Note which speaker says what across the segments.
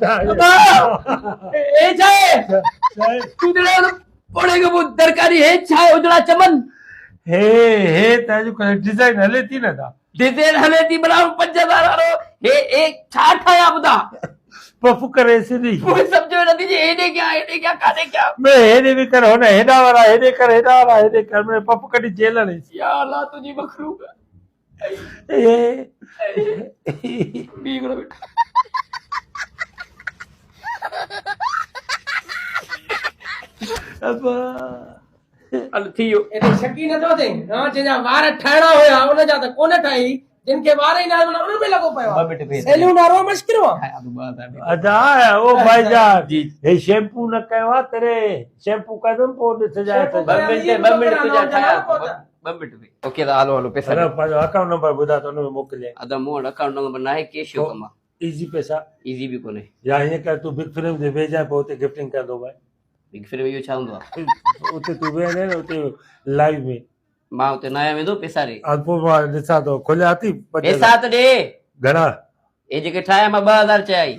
Speaker 1: ए छाए तुदड़ा पड़ेगा वो तरकारी है छाए उजड़ा चमन
Speaker 2: हे ताजू डिजाइन हले थी ना था
Speaker 1: डिजाइन हले थी बनाओ 5000 वारो हे एक छा ठाया बुदा
Speaker 2: पप्पू करे से नहीं
Speaker 1: कोई समझो नहीं जी हेडे क्या काने क्या
Speaker 2: मैं हेडे भी कर होना हेडा वाला हेडे कर मैं पप्पू कटी जेल नहीं
Speaker 1: या अल्लाह तुझी मखलूक
Speaker 2: ये
Speaker 1: बीगड़ो बेटा
Speaker 2: अब्बा
Speaker 1: हल थियो
Speaker 3: एने शकी न तो थे हां जेजा वार ठाणा होया उन जा त कोने ठाई जिनके वार ही ना उन में लगो पयो
Speaker 1: बाबे पे
Speaker 3: सैलून वारो मुश्किल हुआ
Speaker 2: अदा ओ भाईजान ये शैम्पू न कयो तेरे शैम्पू कदम पोड सजाए तो
Speaker 1: 2 मिनट तुझा ठाया 2 मिनट पे ओके हालो हालो पैसा
Speaker 2: अरे पाजो अकाउंट नंबर बुधा तो न मोकले
Speaker 1: अदा मोड अकाउंट नंबर ना है कैश यो कमा
Speaker 2: इजी पैसा
Speaker 1: इजी भी कोने
Speaker 2: या ये कर तू बिग फिल्म दे भेजा पोते गिफ्टिंग कर दो भाई
Speaker 1: बिग फिल्म यो छा हुंदो
Speaker 2: उते तू वे ने उते लाइव में
Speaker 1: मां उते ना आया वेंदो पैसा रे
Speaker 2: अल्पो मां ॾिसां तो खोलिया थी
Speaker 1: पैसा त दे
Speaker 2: घणा
Speaker 1: ए जेके ठाया मां 2000 चई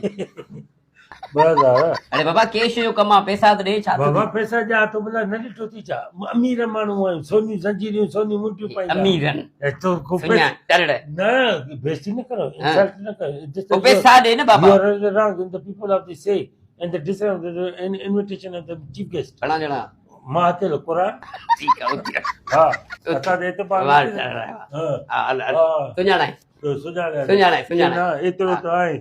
Speaker 2: 2000
Speaker 1: अरे बाबा कैश यो कमा पैसा त दे छा
Speaker 2: बाबा पैसा जा तो बोला न ॾिठो थी छा अमीर माण्हू आहियूं सोनी जंजीरियूं सोनी मुंडियूं पाईंदा
Speaker 1: अमीरन
Speaker 2: तो को
Speaker 1: सुनिया टरड़े
Speaker 2: न बेइज्जती न करो इंसल्ट न करो
Speaker 1: ओ पैसा दे न बाबा
Speaker 2: you are wrong in the people of the say and the deserve the invitation of the chief guest
Speaker 1: घणा ॼणा
Speaker 2: मां तेल कुरान
Speaker 1: ठीक है ओके
Speaker 2: हां असां दे तो
Speaker 1: वाह
Speaker 2: हां
Speaker 1: हल हल सुञाणाय
Speaker 2: तो सुञाणे
Speaker 1: सुञाणाय
Speaker 2: ना एतिरो त आहे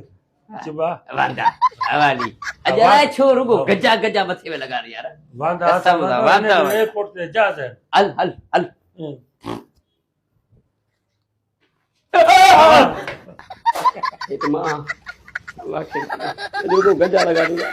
Speaker 2: चिबा
Speaker 1: वांदा हवाली अजरा छो रुगो गजा गजा मथे में लगा रही यार
Speaker 2: वांदा
Speaker 1: वांदा
Speaker 2: एयरपोर्ट ते जहाज है
Speaker 1: हल हल हल ये तो मां वाकई रुगो गजा लगा दूंगा